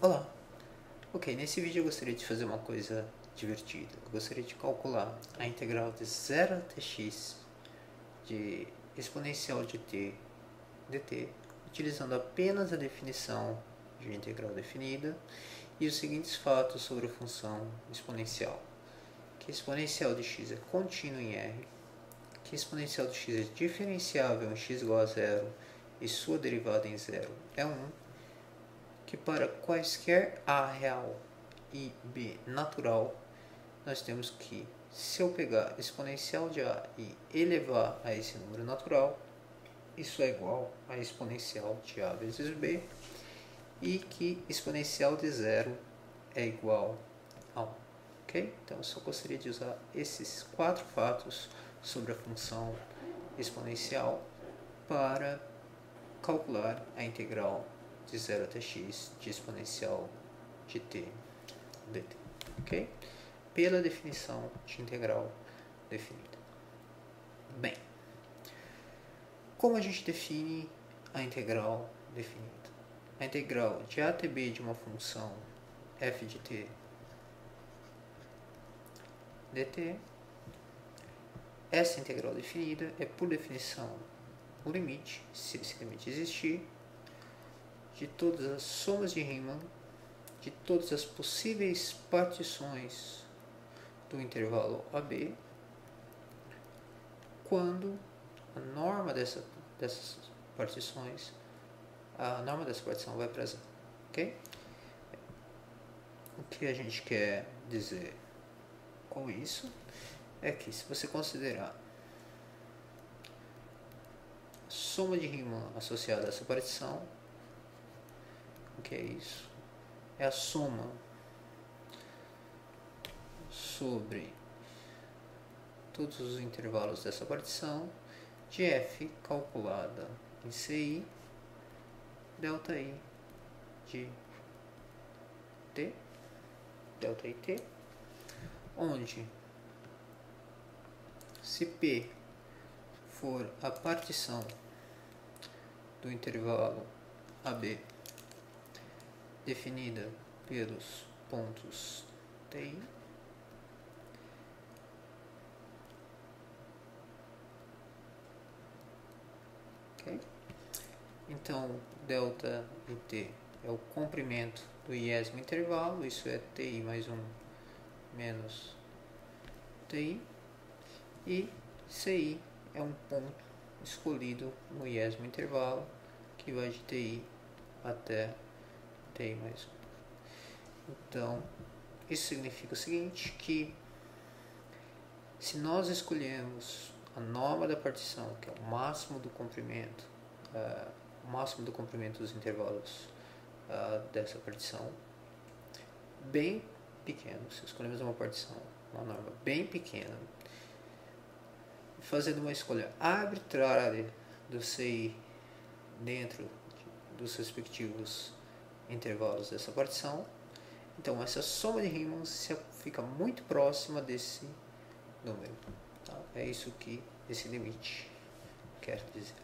Olá! Ok, nesse vídeo eu gostaria de fazer uma coisa divertida. Eu gostaria de calcular a integral de 0 até x de exponencial de t dt, utilizando apenas a definição de integral definida e os seguintes fatos sobre a função exponencial. Que a exponencial de x é contínua em R, que a exponencial de x é diferenciável em x igual a zero e sua derivada em zero é 1, que para quaisquer a real e b natural, nós temos que, se eu pegar exponencial de a e elevar a esse número natural, isso é igual a exponencial de a vezes b, e que exponencial de zero é igual a 1. Ok? Então, eu só gostaria de usar esses 4 fatos sobre a função exponencial para calcular a integral de 0 até x de exponencial de t dt. Ok? Pela definição de integral definida. Bem, como a gente define a integral definida? A integral de a até b de uma função f de t dt, essa integral definida é, por definição, o limite, se esse limite existir, de todas as somas de Riemann de todas as possíveis partições do intervalo AB, quando a norma dessas partições, a norma dessa partição vai para zero. Ok? O que a gente quer dizer com isso é que, se você considerar a soma de Riemann associada a essa partição, o que é isso? É a soma sobre todos os intervalos dessa partição de f calculada em ci delta i de t, delta it, onde, se p for a partição do intervalo AB definida pelos pontos ti, ok? Então, delta it é o comprimento do iésimo intervalo, isso é ti mais 1 menos ti, e ci é um ponto escolhido no iésimo intervalo, que vai de ti até ti mais 1. Então, isso significa o seguinte, que se nós escolhemos a norma da partição, que é o máximo do comprimento, dos intervalos dessa partição, bem pequeno, se escolhemos uma partição, uma norma bem pequena, fazendo uma escolha arbitrária do CI dentro dos respectivos intervalos dessa partição, então essa soma de Riemann fica muito próxima desse número. Tá? É isso que esse limite quer dizer.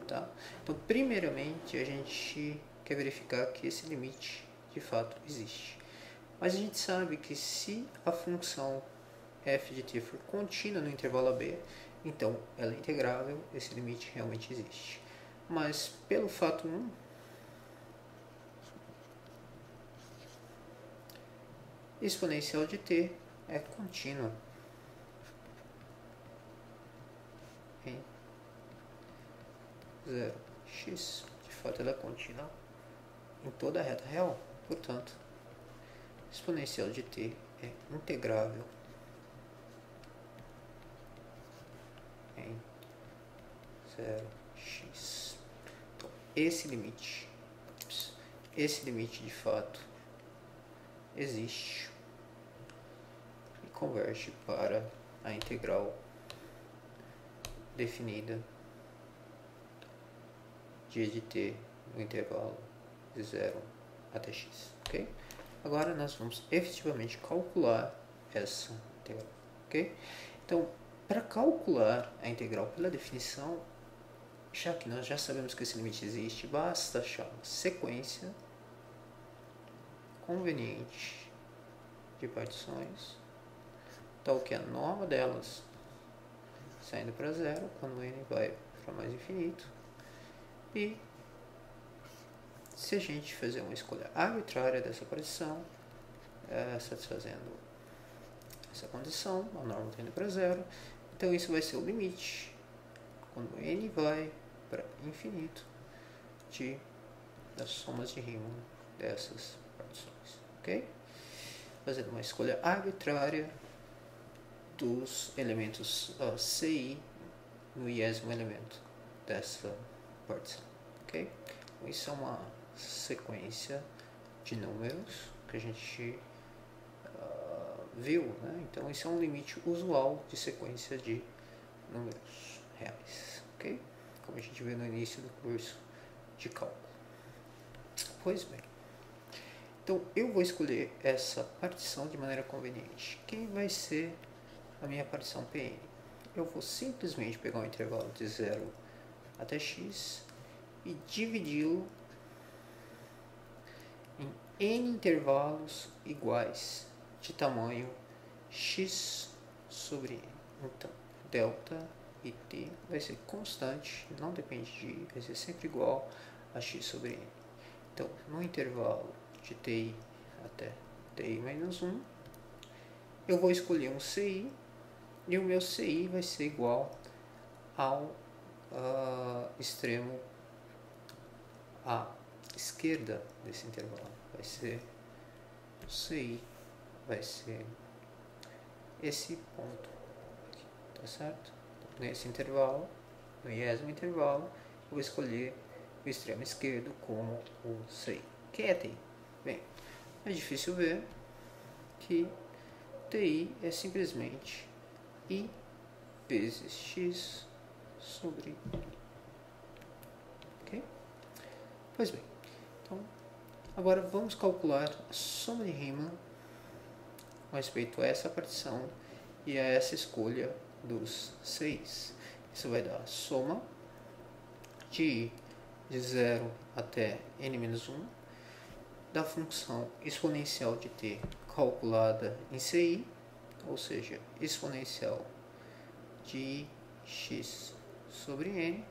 Tá? Então, primeiramente, a gente quer verificar que esse limite de fato existe. Mas a gente sabe que, se a função f de t for contínua no intervalo AB, então ela é integrável, esse limite realmente existe. Mas, pelo fato 1, exponencial de t é contínua em 0x. De fato, ela é contínua em toda a reta real. Portanto, exponencial de t é integrável em 0x. Então, esse limite de fato existe e converge para a integral definida de t no intervalo de 0 até x. Ok? Agora nós vamos efetivamente calcular essa integral. Ok? Então, para calcular a integral pela definição, já que nós já sabemos que esse limite existe, basta achar uma sequência conveniente de partições, tal que a norma delas saindo para zero, quando n vai para mais infinito, e se a gente fizer uma escolha arbitrária dessa partição, satisfazendo essa condição, a norma está indo para zero, então isso vai ser o limite, quando n vai para infinito, das somas de Riemann dessas partições, ok? Fazendo uma escolha arbitrária dos elementos CI no iésimo elemento dessa partição, ok? Então, isso é uma sequência de números que a gente viu, né? Então isso é um limite usual de sequência de números reais, ok? Como a gente viu no início do curso de cálculo. Pois bem, então eu vou escolher essa partição de maneira conveniente. Quem vai ser a minha partição Pn? Eu vou simplesmente pegar um intervalo de 0 até x e dividi-lo em n intervalos iguais de tamanho x sobre n. Então, delta e t vai ser constante, não depende de i, vai ser sempre igual a x sobre n. Então, no intervalo de ti até ti menos 1, eu vou escolher um ci, e o meu ci vai ser igual ao extremo à esquerda desse intervalo. Vai ser o ci, vai ser esse ponto aqui, tá certo? Nesse intervalo, no iésimo intervalo, eu vou escolher o extremo esquerdo como o ci. Quem é ti? Bem, é difícil ver que ti é simplesmente i vezes x sobre i. Ok? Pois bem, então agora vamos calcular a soma de Riemann com respeito a essa partição e a essa escolha dos ci's. Isso vai dar a soma de i de 0 até n-1 da função exponencial de t calculada em ci, ou seja, exponencial de x sobre n,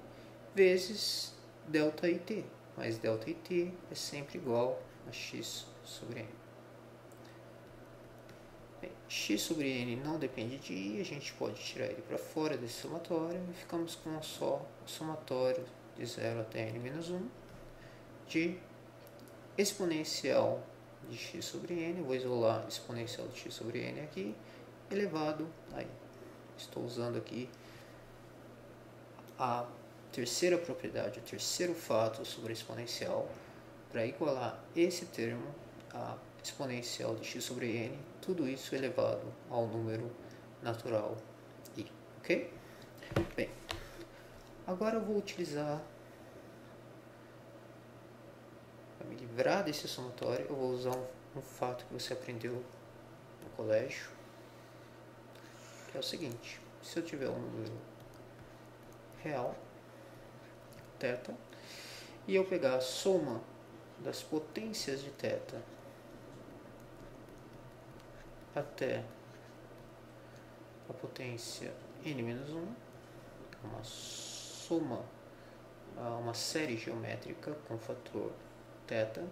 vezes delta it, mas delta it é sempre igual a x sobre n. Bem, x sobre n não depende de i, a gente pode tirar ele para fora desse somatório e ficamos com só o somatório de 0 até n-1 de exponencial de x sobre n, vou isolar exponencial de x sobre n aqui, elevado a i. Estou usando aqui a terceira propriedade, o terceiro fato sobre a exponencial, para igualar esse termo a exponencial de x sobre n, tudo isso elevado ao número natural i, ok? Bem, agora eu vou utilizar, para me livrar desse somatório, eu vou usar um fato que você aprendeu no colégio, que é o seguinte: se eu tiver um número real, θ, e eu pegar a soma das potências de θ até a potência n-1, uma soma, uma série geométrica com fator θ,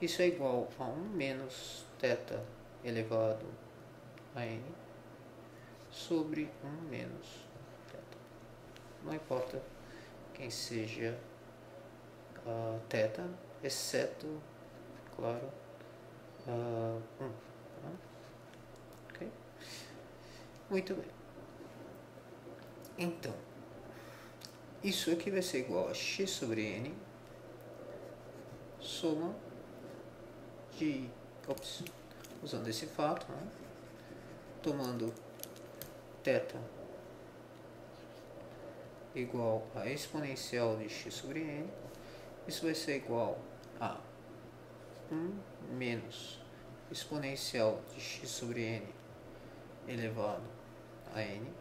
isso é igual a 1 menos θ elevado a n sobre 1 menos θ. Não importa quem seja θ, exceto, claro, 1. Tá? Ok? Muito bem. Então, isso aqui vai ser igual a x sobre n, soma de, usando esse fato, né? Tomando θ igual a exponencial de x sobre n, isso vai ser igual a 1 menos exponencial de x sobre n elevado a n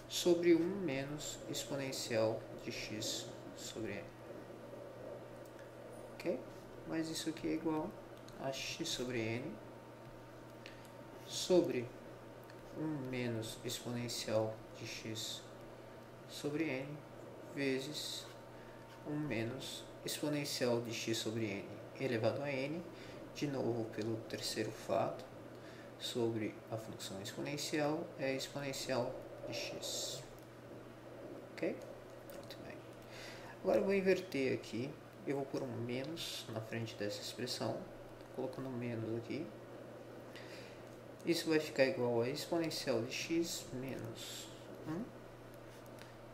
sobre 1 menos exponencial de x sobre n. Ok? Mas isso aqui é igual a x sobre n sobre 1 menos exponencial de x sobre n vezes 1 menos exponencial de x sobre n elevado a n, de novo pelo terceiro fato, sobre a função exponencial é exponencial de x. Ok? Muito bem. Agora eu vou inverter aqui, eu vou pôr um menos na frente dessa expressão, colocando menos aqui. Isso vai ficar igual a exponencial de x menos 1.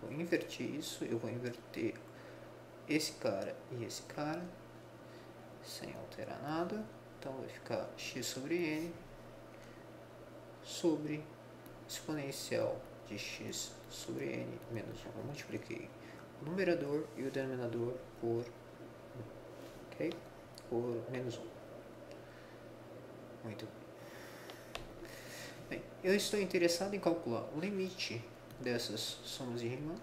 Vou inverter isso, eu vou inverter esse cara e esse cara, sem alterar nada. Então vai ficar x sobre n sobre exponencial de x sobre n menos 1. Eu multipliquei o numerador e o denominador por 1, ok? Por menos 1. Muito bem. Eu estou interessado em calcular o limite dessas somas de Riemann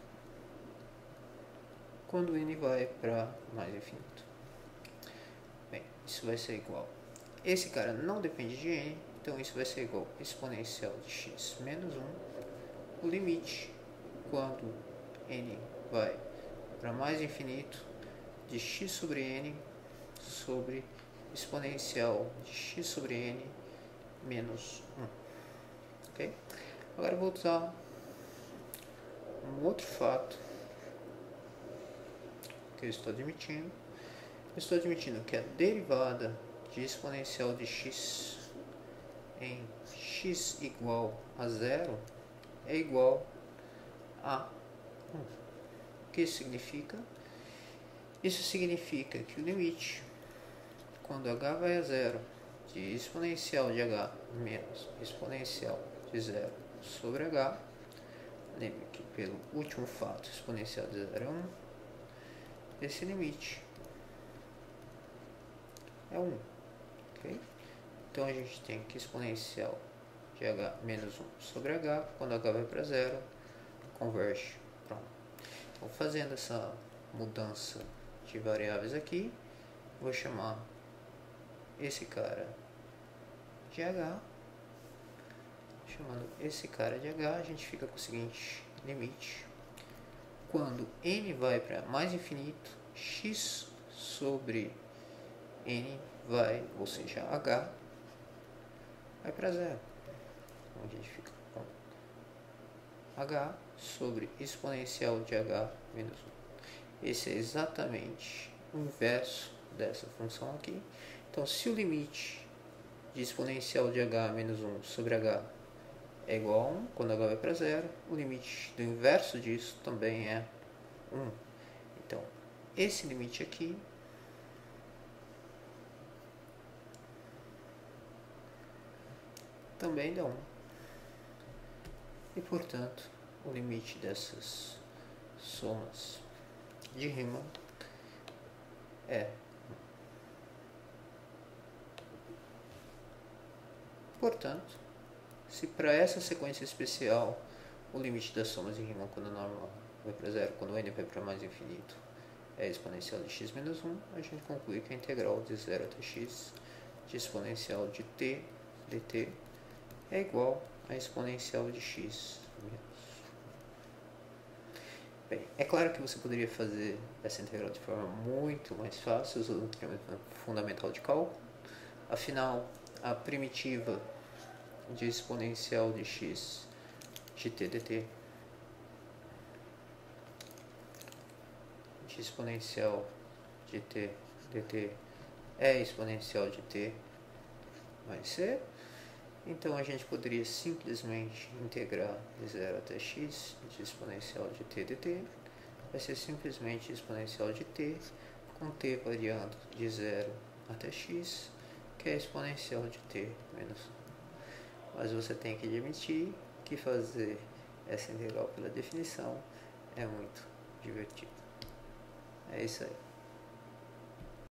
quando n vai para mais infinito. Bem, isso vai ser igual. Esse cara não depende de n, então isso vai ser igual a exponencial de x menos 1, o limite quando n vai para mais infinito de x sobre n sobre exponencial de x sobre n menos 1. Ok? Agora eu vou usar um outro fato que eu estou admitindo. Eu estou admitindo que a derivada de exponencial de x em x igual a 0 é igual a 1. O que isso significa? Isso significa que o limite, quando h vai a 0, de exponencial de h menos exponencial de 0 sobre h, lembre que pelo último fato exponencial de 0 é 1, esse limite é 1. Okay? Então a gente tem que exponencial de h menos 1 sobre h, quando h vai para 0, converte. Pronto. Então fazendo essa mudança de variáveis aqui, vou chamar esse cara de h. Chamando esse cara de h, a gente fica com o seguinte limite. Quando n vai para mais infinito, x sobre n vai, ou seja, h, vai para 0. Então a gente fica com h sobre exponencial de h menos 1. Esse é exatamente o inverso dessa função aqui. Então, se o limite de exponencial de h menos 1 sobre h é igual a 1, quando h vai para 0, o limite do inverso disso também é 1. Então, esse limite aqui também dá 1. E, portanto, o limite dessas somas de Riemann é 1. Portanto, se para essa sequência especial o limite das somas de Riemann quando normal vai para 0, quando n vai para mais infinito é exponencial de x menos 1, a gente conclui que a integral de 0 até x de exponencial de t dt é igual a exponencial de x menos 1. Bem, é claro que você poderia fazer essa integral de forma muito mais fácil, usando o treinamento fundamental de cálculo. Afinal, a primitiva de exponencial de x de t dt de exponencial de t dt é exponencial de t mais c. Então a gente poderia simplesmente integrar de 0 até x de exponencial de t dt. Vai ser simplesmente exponencial de t, com t variando de 0 até x, que é exponencial de t menos 1. Mas você tem que admitir que fazer essa integral pela definição é muito divertido. É isso aí.